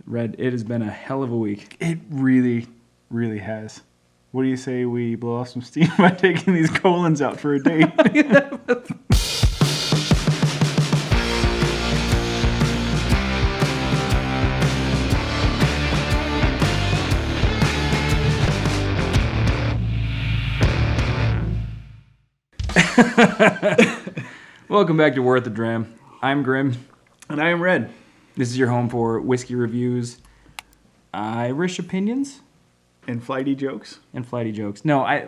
Red, it has been a hell of a week. It really, really has. What do you say we blow off some steam by taking these colons out for a date? Welcome back to Worth a Dram. I'm Grim. And I am Red. This is your home for whiskey reviews, Irish opinions, And flighty jokes. and flighty jokes. No, I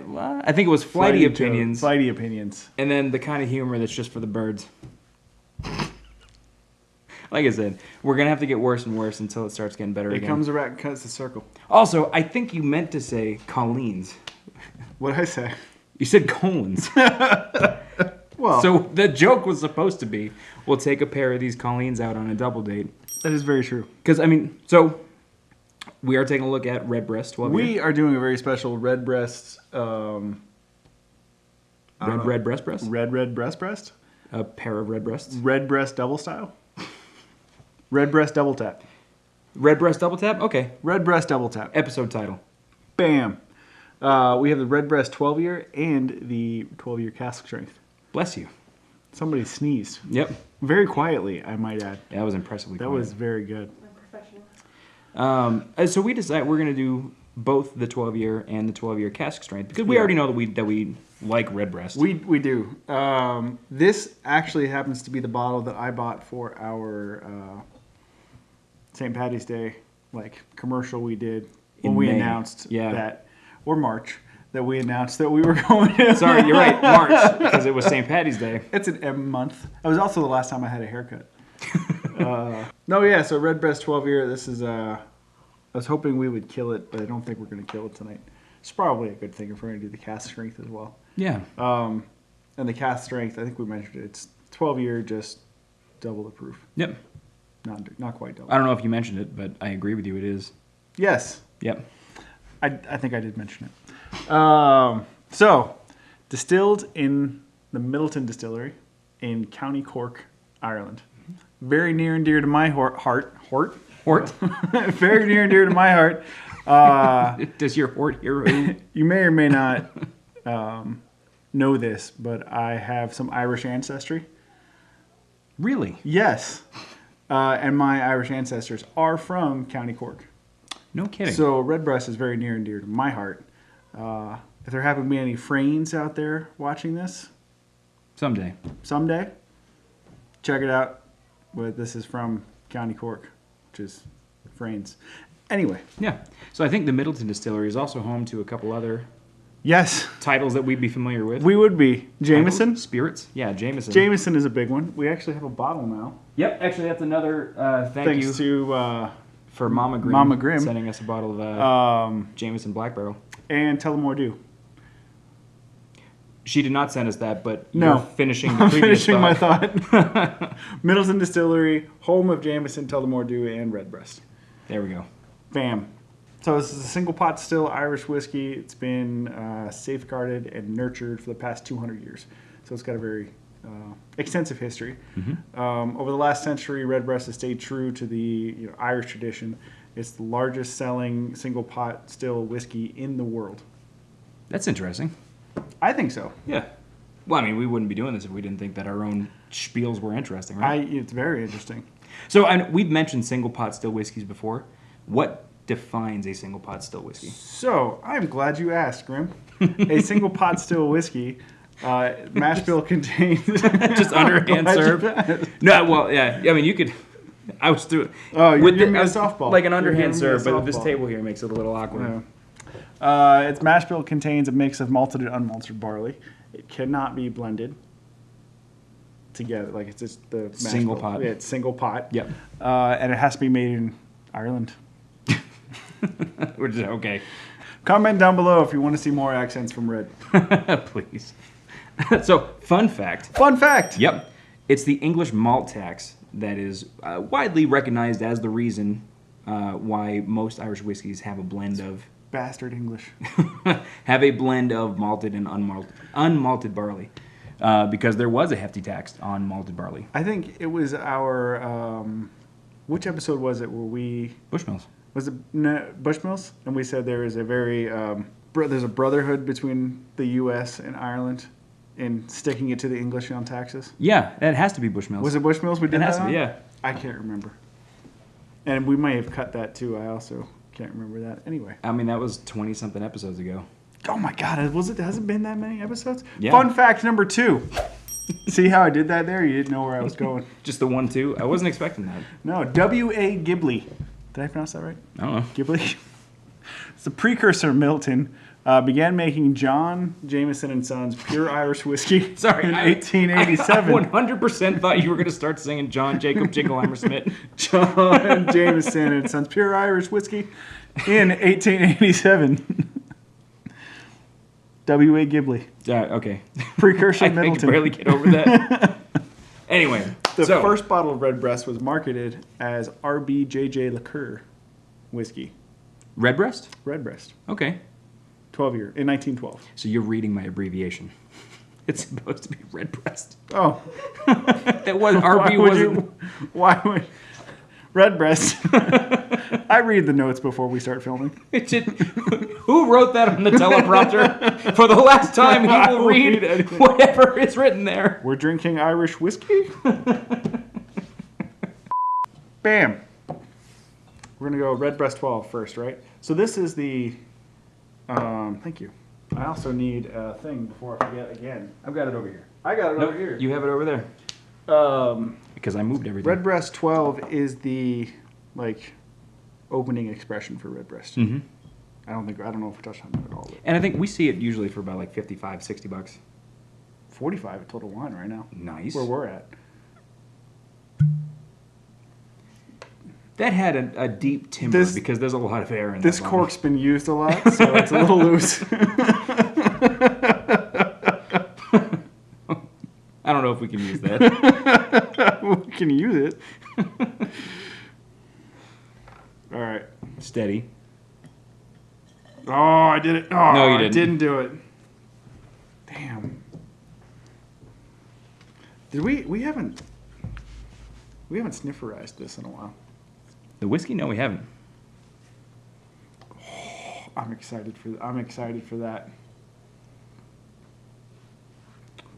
think it was flighty opinions, Flighty opinions. and then the kind of humor that's just for the birds. Like I said, we're going to have to get worse and worse until it starts getting better It again. comes around and cuts the circle. Also, I think you meant to say Colleen's. What did I say? You said Collins. Well, So the joke was supposed to be, we'll take a pair of these Colleen's out on a double date. that is very true. Because, I mean, so we are taking a look at Redbreast 12 We are doing a very special Redbreast. Red breast breast? Red breast? A pair of Redbreasts. Redbreast double style? Redbreast double tap. Redbreast double tap? Okay. Redbreast double tap. Episode title. Bam. We have the Redbreast 12 year and the 12 year cask strength. Bless you. Somebody sneezed. Yep. Very quietly, I might add. That was impressively That quiet. was very good. So we decided we're going to do both the 12-year and the 12-year cask strength because we already know that we like Redbreast. We do. This actually happens to be the bottle that I bought for our St. Patty's Day commercial we did when In we May. announced Yeah. that, or March, that we announced that we were going to. Sorry, you're right. March, because it was St. Patty's Day. It's an M month. That was also the last time I had a haircut. No, yeah, so Redbreast 12 year. This is, I was hoping we would kill it, but I don't think we're going to kill it tonight. It's probably a good thing if we're going to do the cask strength as well. Yeah. And the cask strength, I think we mentioned it. It's 12 year, just double the proof. Yep. Not quite double. I don't know if you mentioned it, but I agree with you. It is. Yes, Yep. I think I did mention it. So, distilled in the Midleton distillery in County Cork, Ireland. Very near and dear to my heart. Hort? Very near and dear to my heart. Does your Hort hero? You may or may not know this, but I have some Irish ancestry. Really? Yes. And my Irish ancestors are from County Cork. No kidding. So Redbreast is very near and dear to my heart. If there happen to be any Frains out there watching this Someday. check it out. But this is from County Cork, which is Frains. Anyway. Yeah. So I think the Midleton Distillery is also home to a couple other Yes, titles that we'd be familiar with. we would be. Jameson. Titles? Spirits? Yeah, Jameson. Jameson is a big one. We actually have a bottle now. Yep, actually that's another thank Thanks you to for Mama Grimm, Mama Grimm. sending us a bottle of Jameson Black Barrel. and Tullamore Dew. She did not send us that, but No. you're finishing the I'm previous finishing my thought. thought. Midleton Distillery, home of Jameson, Tullamore Dew, and Redbreast. There we go. Bam. So this is a single pot still Irish whiskey. It's been safeguarded and nurtured for the past 200 years. So it's got a very extensive history. Over the last century, Redbreast has stayed true to the Irish tradition. It's the largest selling single pot still whiskey in the world. That's interesting. I think so. Yeah. Well, I mean, we wouldn't be doing this if we didn't think that our own spiels were interesting, right? It's very interesting. So we've mentioned single pot still whiskeys before. What defines a single pot still whiskey? So I'm glad you asked, Grim. A single pot still whiskey. Mash bill contains Just underhand Glad you serve? asked. No, well, yeah. I mean, you could. I was through it. Oh, you're giving me a I was- softball. Like an You're underhand giving me a serve, but this softball. table here makes it a little awkward. Yeah. Its mash bill contains a mix of malted and unmalted barley. It cannot be blended together. Like it's just the mash Single bill. pot. Yeah, it's single pot. Yep. And it has to be made in Ireland. Which is okay. Comment down below if you want to see more accents from Red. Please. So, fun fact. Fun fact. Yep. It's the English malt tax that is widely recognized as the reason why most Irish whiskeys have a blend of Bastard English. malted and unmalted barley. Because there was a hefty tax on malted barley. I think it was our which episode was it where we... Bushmills. Was it Bushmills? And we said there is a very... there's a brotherhood between the U.S. and Ireland in sticking it to the English on taxes. Yeah, it has to be Bushmills. Was it Bushmills we did It that has to on? be, yeah. I can't remember. And we may have cut that too. I also can't remember that. Anyway. I mean, that was 20-something episodes ago. Oh my God! Has it been that many episodes? Yeah. Fun fact number 2. See how I did that there? You didn't know where I was going. Just the 1, 2? I wasn't expecting that. No, W.A. Gibley. Did I pronounce that right? I don't know. Gibley. It's the precursor of Midleton. Began making John Jameson and Sons pure Irish whiskey Sorry, in I 1887. 100% thought you were going to start singing John Jacob Jingleheimer Smith. John Jameson and Sons pure Irish whiskey in 1887. W.A. Gibley. Okay. Precursor of I Midleton. can barely get over that. Anyway, The first bottle of Redbreast was marketed as RBJJ Liqueur whiskey. Redbreast? Redbreast. Okay. In 1912. So you're reading my abbreviation. It's supposed to be Redbreast. Oh. That was RB wasn't. Why would... Redbreast. I read the notes before we start filming. Who wrote that on the teleprompter? For the last time, he will read whatever is written there. We're drinking Irish whiskey? Bam. We're going to go Redbreast 12 first, right? So this is the... thank you. I also need a thing before I forget again. I've got it over here. I got it Nope, over here. you have it over there. Because I moved everything. Redbreast 12 is the, opening expression for Redbreast. Mm-hmm. I don't know if we touched on that at all. And I think we see it usually for about like $55, $60. 45 at Total Wine right now. Nice. Where we're at. That had a deep timber because there's a lot of air in This that bottle. cork's been used a lot, so it's a little loose. I don't know if we can use that. We can use it. All right. Steady. Oh, I did it. Oh, No, you didn't. I didn't do it. Damn. Did we haven't snifferized this in a while. The whiskey? No, we haven't. I'm excited for that.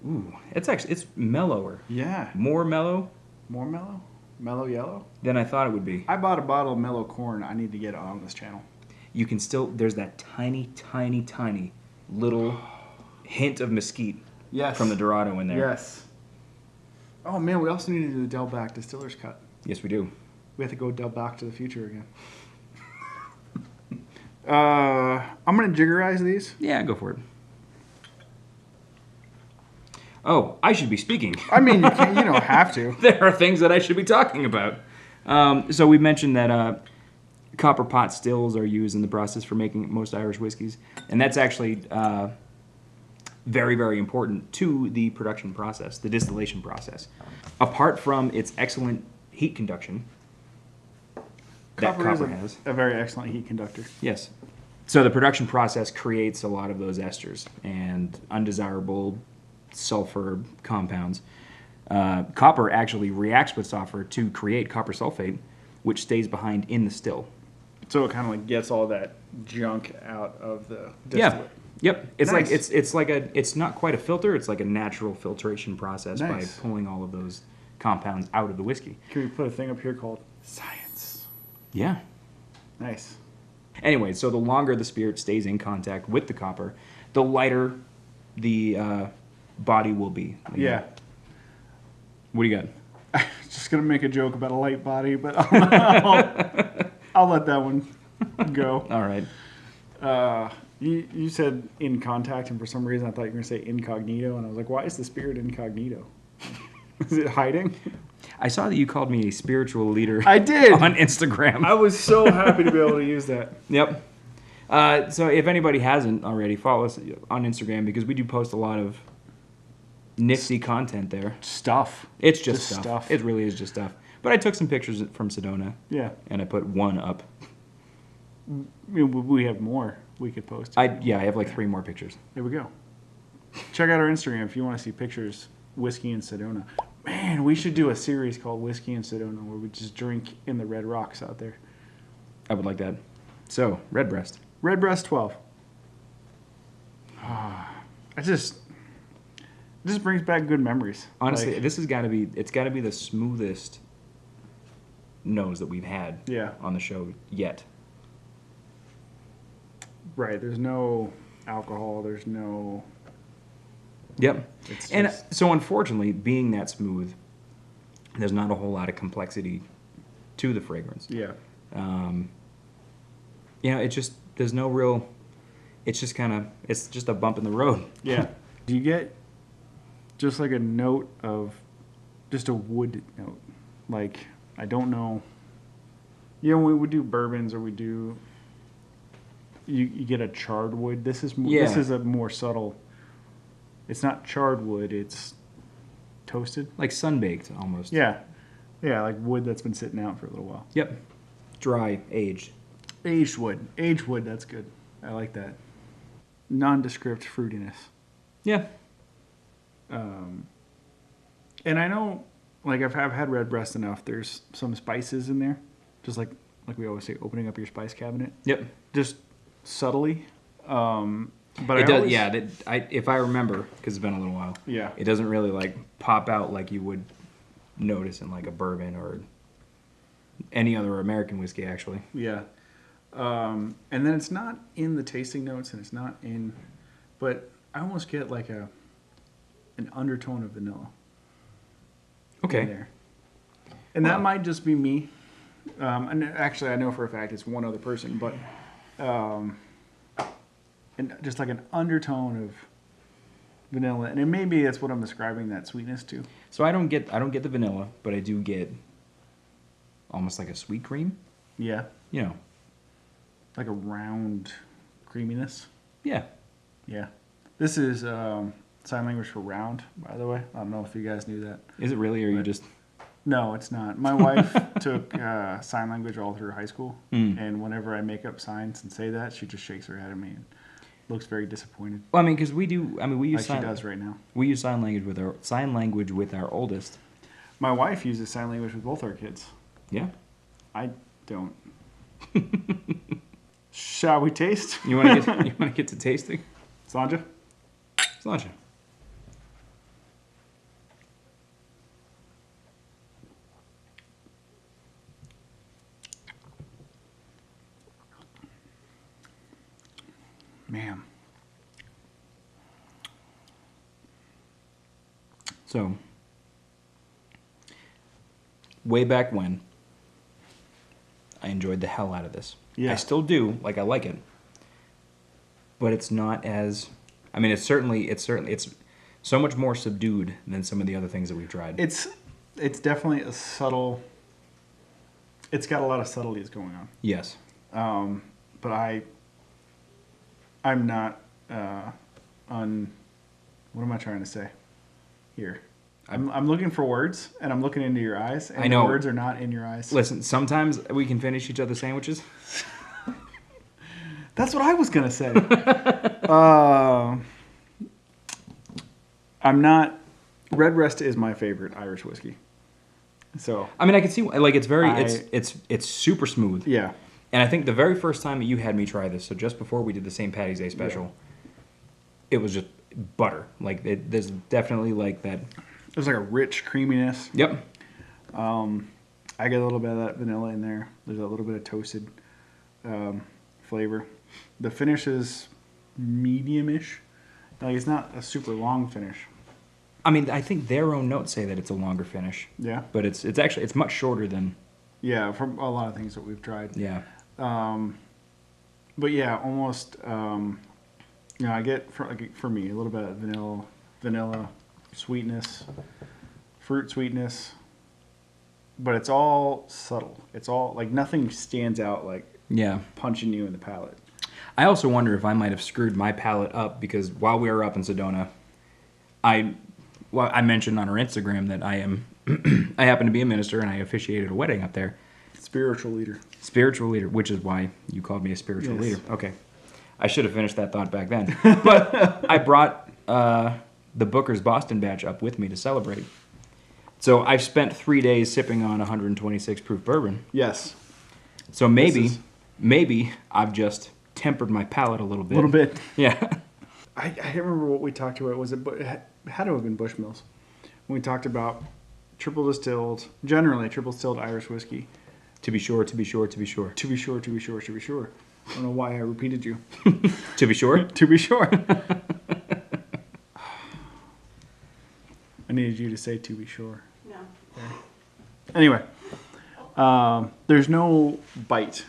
Ooh, it's mellower. Yeah. More mellow More mellow? Mellow yellow? than I thought it would be. I bought a bottle of mellow corn. I need to get it on this channel. You can still, there's that tiny, tiny, tiny little hint of mesquite Yes. from the Dorado in there. Yes. Oh man, we also need to do the Del Back Distiller's Cut. Yes, we do. We have to go Del Back to the future again. I'm gonna jiggerize these. Yeah, go for it. Oh, I should be speaking. I mean, you don't have to. There are things that I should be talking about. So we mentioned that copper pot stills are used in the process for making most Irish whiskeys, and that's actually very, very important to the production process, the distillation process. Apart from its excellent heat conduction that copper has. A very excellent heat conductor. Yes. So the production process creates a lot of those esters and undesirable sulfur compounds. Copper actually reacts with sulfur to create copper sulfate, which stays behind in the still. So it kind of gets all that junk out of the distillate. Yep. It's Nice. it's not quite a filter. It's like a natural filtration process Nice. by pulling all of those compounds out of the whiskey. Can we put a thing up here called science? Yeah. Nice. Anyway, so the longer the spirit stays in contact with the copper, the lighter the body will be. Yeah. What do you got? I was just gonna make a joke about a light body, but I'll let that one go. All right. You said in contact, and for some reason I thought you were gonna say incognito, and I was like, why is the spirit incognito? Is it hiding? I saw that you called me a spiritual leader. I did. On Instagram. I was so happy to be able to use that. Yep. So if anybody hasn't already, follow us on Instagram because we do post a lot of nifty content there. Stuff. It's just stuff. It really is just stuff. But I took some pictures from Sedona. Yeah. And I put one up. I mean, we have more we could post. I have like 3 more pictures. There we go. Check out our Instagram if you want to see pictures. Whiskey in Sedona. Man, we should do a series called Whiskey in Sedona where we just drink in the red rocks out there. I would like that. So, Redbreast. Redbreast 12. It just brings back good memories. Honestly, Like, this has got to be, it's got to be the smoothest nose that we've had Yeah. on the show yet. right. There's no alcohol. There's no. Yep. It's And just, so, unfortunately, being that smooth, there's not a whole lot of complexity to the fragrance. yeah. It's just, there's no real, it's just kind of, it's just a bump in the road. Yeah. Do you get just like a note of, just a wood note? Like, I don't know. When we would do bourbons or we do, you get a charred wood. This is Yeah. a more subtle. It's not charred wood. It's toasted. Like sunbaked almost. Yeah. Yeah, like wood that's been sitting out for a little while. Yep. Dry, aged. Aged wood. Aged wood, that's good. I like that. Nondescript fruitiness. Yeah. And I know, like, I've had Redbreast enough. There's some spices in there. Just like we always say, opening up your spice cabinet. Yep. Just subtly. But It I does, always, yeah. If I remember, because it's been a little while, Yeah. it doesn't really like pop out like you would notice in like a bourbon or any other American whiskey, actually. Yeah. And then it's not in the tasting notes and it's not in, but I almost get like an undertone of vanilla. In Okay. there. And that might just be me. And actually, I know for a fact it's one other person, but and just like an undertone of vanilla, and maybe that's what I'm describing that sweetness to. So I don't get the vanilla, but I do get almost like a sweet cream. Yeah, You know. like a round creaminess. Yeah. Yeah, this is sign language for round, by the way. I don't know if you guys knew that. Is it really, or you just? No, it's not. My wife took sign language all through high school, and whenever I make up signs and say that, she just shakes her head at me and looks very disappointed. Well, I mean, because we do. I mean, we use Like she does right now. We use sign language with our oldest. My wife uses sign language with both our kids. Yeah. I don't. Shall we taste? You want to get to tasting? Sandra? Sláinte. Man. So, way back when, I enjoyed the hell out of this. Yeah. I still do. Like, I like it. But it's not as... I mean, it's so much more subdued than some of the other things that we've tried. It's definitely a subtle... It's got a lot of subtleties going on. Yes. But I'm not what am I trying to say here? I'm looking for words, and I'm looking into your eyes, and I know. the words are not in your eyes. Listen, sometimes we can finish each other's sandwiches. That's what I was gonna say. I'm not. Redbreast is my favorite Irish whiskey. So I mean, I can see, like, it's very, I- it's super smooth. yeah, And I think the very first time that you had me try this, so just before we did the St. Patty's Day special, it was just butter. Like, there's definitely like that. there's like a rich creaminess. Yep. I get a little bit of that vanilla in there. There's a little bit of toasted flavor. The finish is medium-ish. Like, it's not a super long finish. I mean, I think their own notes say that it's a longer finish, Yeah, but it's actually, it's much shorter than, yeah, from a lot of things that we've tried. yeah. But yeah, almost. I get for me a little bit of vanilla sweetness, fruit sweetness, but it's all subtle. It's all like nothing stands out like Yeah. punching you in the palate. I also wonder if I might have screwed my palate up because while we were up in Sedona, I mentioned on our Instagram that I happen to be a minister and I officiated a wedding up there. Spiritual leader. Spiritual leader, which is why you called me a spiritual Yes. leader. Okay. I should have finished that thought back then. But I brought the Booker's Boston batch up with me to celebrate. So I've spent 3 days sipping on 126 proof bourbon. Yes. So maybe I've just tempered my palate a little bit. A little bit. Yeah. I can't remember what we talked about. It had to have been Bushmills. When we talked about generally triple distilled Irish whiskey. To be sure, to be sure, to be sure. To be sure, to be sure, to be sure. I don't know why I repeated you. To be sure? To be sure. I needed you to say to be sure. No. Okay. Anyway, there's no bite.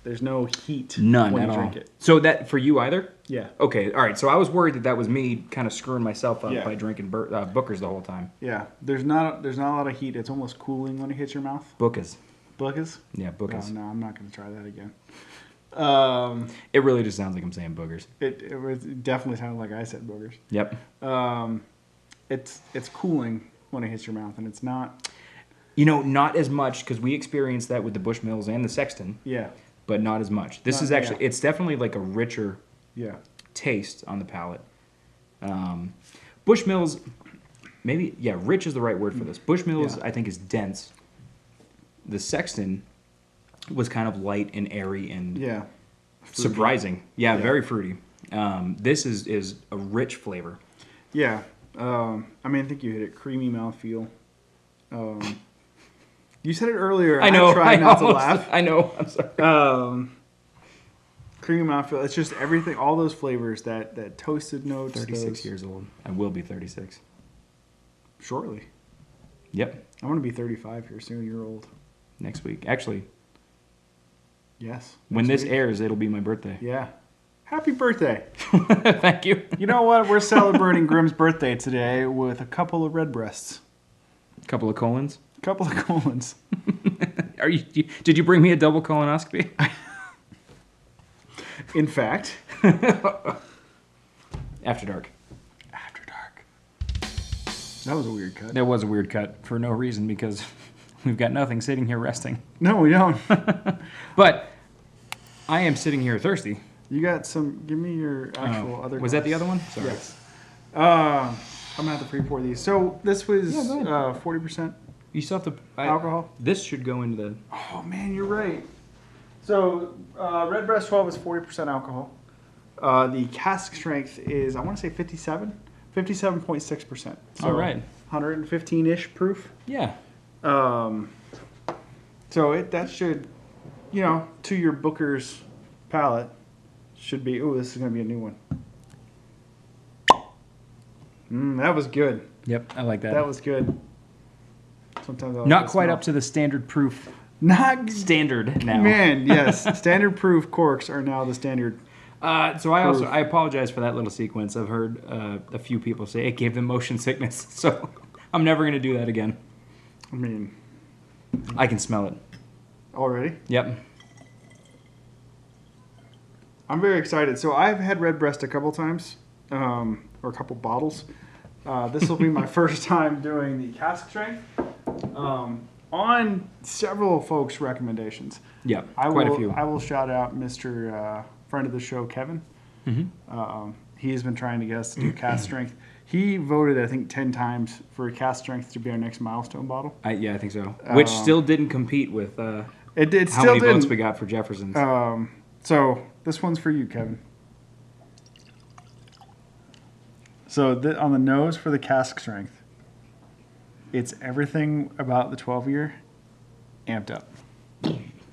There's no heat None when at you all. drink it. So that for you either? Yeah. Okay, all right. So I was worried that was me kind of screwing myself up Yeah. by drinking Booker's the whole time. Yeah. There's not a lot of heat. It's almost cooling when it hits your mouth. Booker's. Boogers? Yeah, Booker's. Oh, no, I'm not going to try that again. It really just sounds like I'm saying boogers. It definitely sounded like I said boogers. Yep. It's cooling when it hits your mouth, and it's not. Not as much because we experienced that with the Bushmills and the Sexton, Yeah. but not as much. This Not- is actually, yeah. it's definitely like a richer Yeah. taste on the palate. Bushmills, maybe, yeah, rich is the right word for this. Bushmills, Yeah. I think, is dense. The Sexton was kind of light and airy and Yeah. surprising. Yeah, Yeah. very fruity. This is a rich flavor. Yeah. I think you hit it. Creamy mouthfeel. You said it earlier. I know. tried not to laugh. I know. I'm sorry. Creamy mouthfeel. It's just everything. All those flavors. That toasted notes. 36 years old. I will be 36. Shortly. Yep. I'm gonna be 35 here soon. You're old. Next week. Actually, Yes. when Next this week. airs, it'll be my birthday. Yeah. Happy birthday. Thank you. You know what? We're celebrating Grimm's birthday today with a couple of Redbreasts. Couple of colons. Couple of colons. Did you bring me a double colonoscopy? In fact. After dark. After dark. That was a weird cut. That was a weird cut for no reason because we've got nothing sitting here resting. No, we don't. But I am sitting here thirsty. You got some. Give me your actual other. Was that the glass. other one? Sorry. Yes. I'm gonna have to pre-pour these. So this was Yeah, go ahead. 40% You still have to alcohol. This should go into the. Oh man, you're right. So Redbreast 12 is 40% alcohol. The cask strength is, I want to say 57.6%. So All right. 115-ish proof. Yeah. So that should, to your Booker's palate, should be. Ooh, this is gonna be a new one. That was good. Yep. I like that. That was good. Sometimes I like not the quite smell. up to the standard proof Not standard now. Man, yes. Standard proof corks are now the standard. So I apologize for that little sequence. I've heard a few people say it gave them motion sickness. So I'm never gonna do that again. I mean, I can smell it. already. Yep. I'm very excited. So I've had Redbreast a couple times, or a couple bottles. This will be my first time doing the cask strength. On several folks' recommendations. Yep. I Quite will, a few. I will shout out Mr. Friend of the show, Kevin. Mm-hmm. He has been trying to get us to do cask strength. He voted, I think, 10 times for cask strength to be our next milestone bottle. Yeah, I think so. Which still didn't compete with It how still many votes didn't. we got for Jefferson's. So this one's for you, Kevin. So on the nose for the cask strength, it's everything about the 12-year amped up.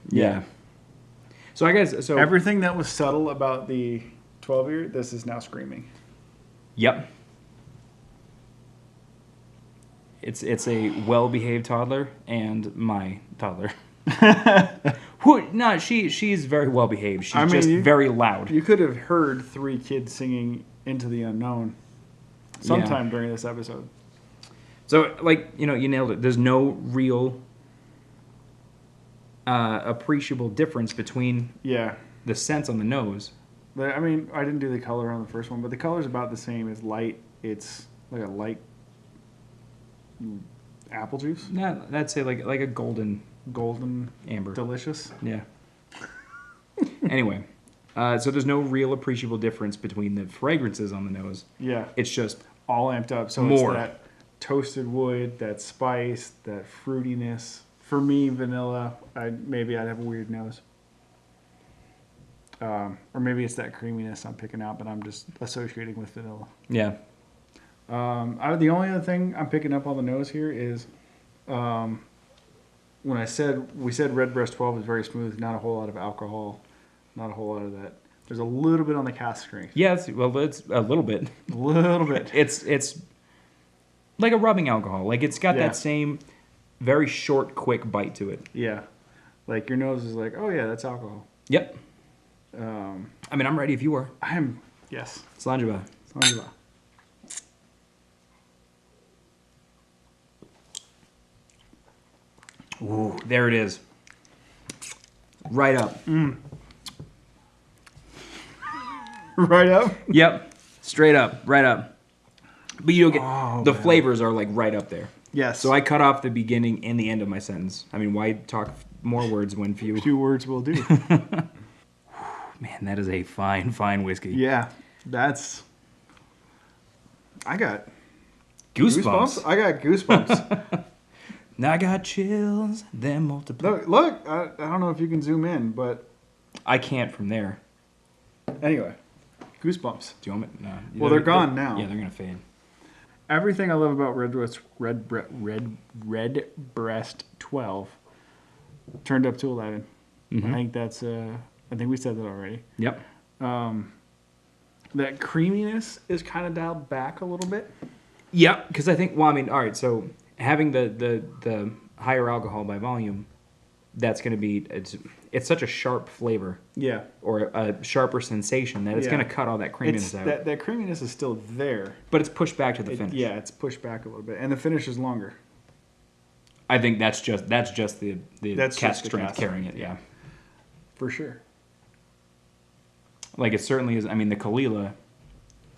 yeah. So I guess so. Everything that was subtle about the 12-year, this is now screaming. Yep. It's a well-behaved toddler and my toddler. She's very well-behaved. She's just very loud. You could have heard 3 kids singing Into the Unknown sometime during this episode. So, you nailed it. There's no real appreciable difference between the scents on the nose. But, I didn't do the color on the first one, but the color's about the same. It's light. It's like a light apple juice. No, I'd say like a golden Amber. Delicious. Yeah. Anyway, so there's no real appreciable difference between the fragrances on the nose. Yeah. It's just All amped up. So more. it's that toasted wood, that spice, that fruitiness. For me, vanilla. Maybe I'd have a weird nose. Or maybe it's that creaminess I'm picking out, but I'm just associating with vanilla. Yeah. The only other thing I'm picking up on the nose here is when we said Redbreast 12 is very smooth, not a whole lot of alcohol, not a whole lot of that. There's a little bit on the cask strength. Yeah, it's a little bit. A little bit. It's like a rubbing alcohol. Like it's got that same very short, quick bite to it. Yeah. Like your nose is like, oh yeah, that's alcohol. Yep. I mean, I'm ready if you are. Yes. Slanjava. Ooh, there it is. Right up. Right up? Yep. Straight up. Right up. But you don't get... flavors are like right up there. Yes. So I cut off the beginning and the end of my sentence. I mean, why talk more words when few... Few words will do. Man, that is a fine, fine whiskey. Yeah. I got... Goosebumps. I got goosebumps. Now I got chills, then multiply. Look, I don't know if you can zoom in, but... I can't from there. Anyway, goosebumps. Do you want me? No. Well, they're gone now. Yeah, they're going to fade. Everything I love about Redbreast 12 turned up to 11. Mm-hmm. I think we said that already. Yep. That creaminess is kind of dialed back a little bit. Yep, because I think, all right, so having the higher alcohol by volume, that's going to be, it's such a sharp flavor. Yeah. Or a sharper sensation that it's going to cut all that creaminess out. That creaminess is still there. But it's pushed back to the finish. Yeah, it's pushed back a little bit. And the finish is longer. I think that's just the cask strength carrying it, yeah. For sure. Like it certainly is. I mean, the Kalila,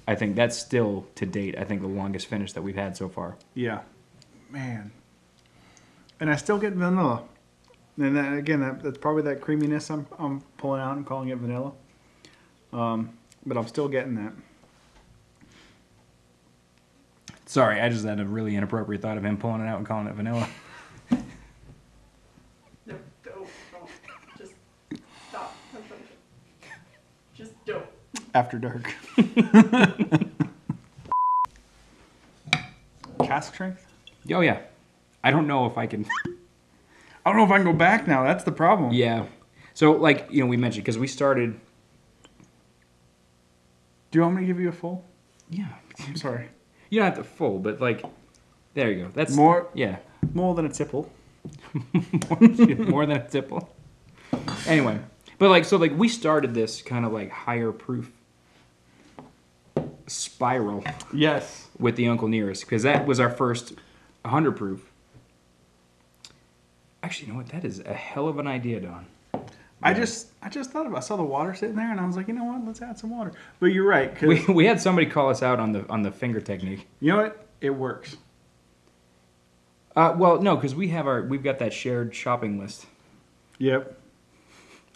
I think that's still, to date, I think the longest finish that we've had so far. Yeah. Man. And I still get vanilla. And that's probably that creaminess I'm pulling out and calling it vanilla. But I'm still getting that. Sorry, I just had a really inappropriate thought of him pulling it out and calling it vanilla. No, don't. Just stop. Just don't. After dark. Cask strength? Oh, yeah. I don't know if I can... I don't know if I can go back now. That's the problem. Yeah. So, like, we mentioned, because we started... Do you want me to give you a full? Yeah. I'm sorry. You don't have to full, but, like, there you go. That's more. Yeah. More than a tipple. More than a tipple. Anyway. But, like, we started this kind of, like, higher proof spiral. Yes. With the Uncle Nearest, because that was our first 100 proof. Actually, you know what? That is a hell of an idea, Don. I just thought I saw the water sitting there, and I was like, you know what? Let's add some water. But you're right. Cause we had somebody call us out on the finger technique. You know what? It works. Well, no, because we've got that shared shopping list. Yep.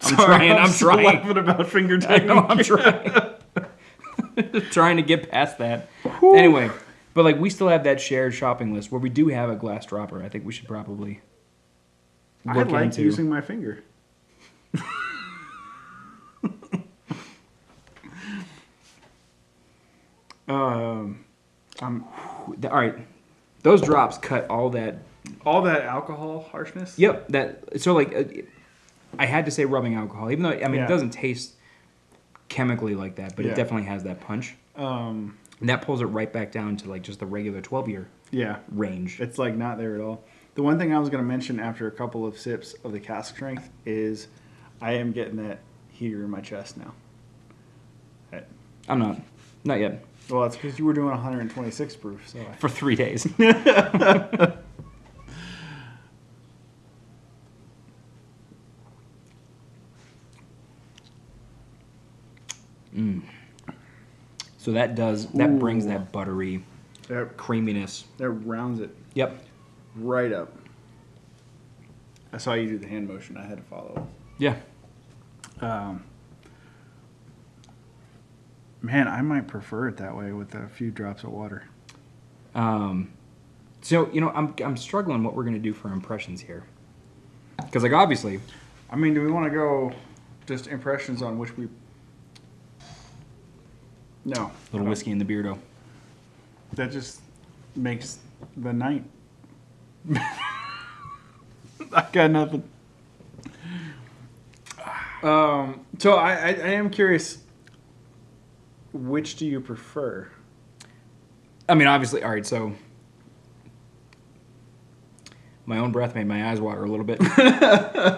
I'm trying. Laughing about finger technique. I know, I'm trying. Trying to get past that. Whew. Anyway, but like we still have that shared shopping list where we do have a glass dropper. I think we should probably look I like into using my finger. All right, those drops cut all that alcohol harshness. Yep. So like, I had to say rubbing alcohol, even though it doesn't taste chemically like that, but it definitely has that punch. And that pulls it right back down to like just the regular 12-year range. It's like not there at all. The one thing I was going to mention after a couple of sips of the cask strength is I am getting that heater in my chest now. I'm not yet. Well, it's because you were doing 126 proof. So for 3 days. So that brings that buttery creaminess. That rounds it. Yep. Right up. I saw you do the hand motion. I had to follow. Yeah. Man, I might prefer it that way with a few drops of water. So, I'm struggling what we're going to do for impressions here. Because, like, obviously... I mean, do we want to go just impressions on which we... No. Little whiskey in the beardo. That just makes the night. I got nothing. So I am curious, which do you prefer? I mean, obviously, all right, so... My own breath made my eyes water a little bit.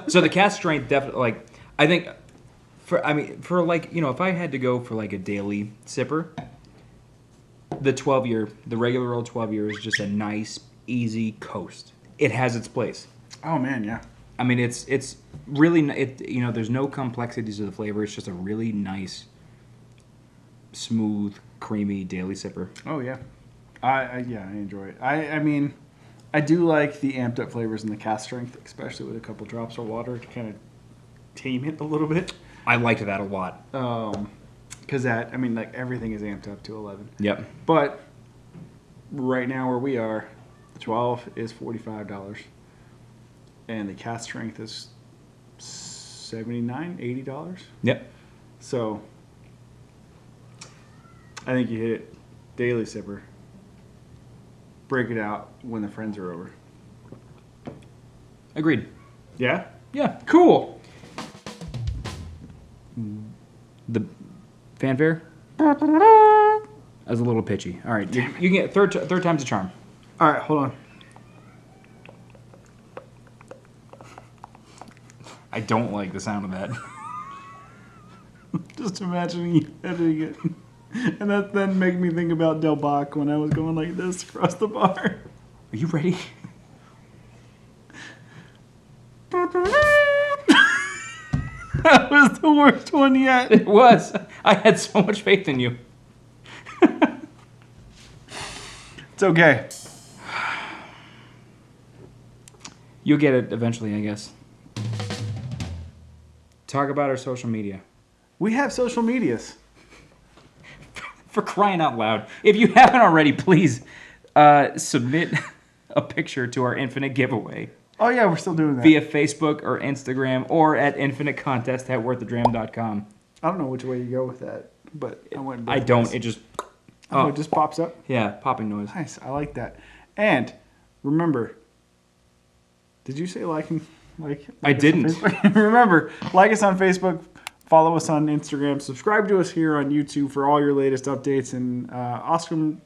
So the cask strength definitely, like, I think, if I had to go for, like, a daily sipper, the 12-year, the regular old 12-year is just a nice, easy coast. It has its place. Oh, man, yeah. I mean, it's really, there's no complexities of the flavor. It's just a really nice, smooth, creamy daily sipper. Oh, yeah. I enjoy it. I mean... I do like the amped up flavors in the cask strength, especially with a couple drops of water to kind of tame it a little bit. I liked that a lot. Because everything is amped up to 11. Yep. But right now where we are, 12 is $45. And the cask strength is $79, $80. Yep. So I think you hit it. Daily sipper. Break it out when the friends are over. Agreed. Yeah? Yeah. Cool. The fanfare? That was a little pitchy. All right. You can get third time's a charm. All right, hold on. I don't like the sound of that. Just imagining you editing it. And that then made me think about Del Bach when I was going like this across the bar. Are you ready? That was the worst one yet. It was. I had so much faith in you. It's okay. You'll get it eventually, I guess. Talk about our social media. We have social medias. For crying out loud. If you haven't already, please submit a picture to our infinite giveaway Oh, yeah, we're still doing that. via Facebook or Instagram or at infinitecontest@worththedram.com. I don't know which way you go with that, but I went. I don't. It just... Oh, it just pops up? Yeah, popping noise. Nice. I like that. And remember, did you say like I didn't. Remember, like us on Facebook, follow us on Instagram, subscribe to us here on YouTube for all your latest updates and awesome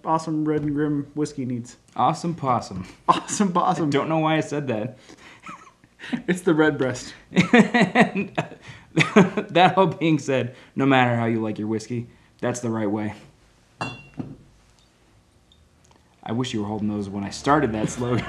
Red and Grim whiskey needs. Awesome possum. Awesome possum. Don't know why I said that. It's the Redbreast. And that all being said, no matter how you like your whiskey, that's the right way. I wish you were holding those when I started that slogan.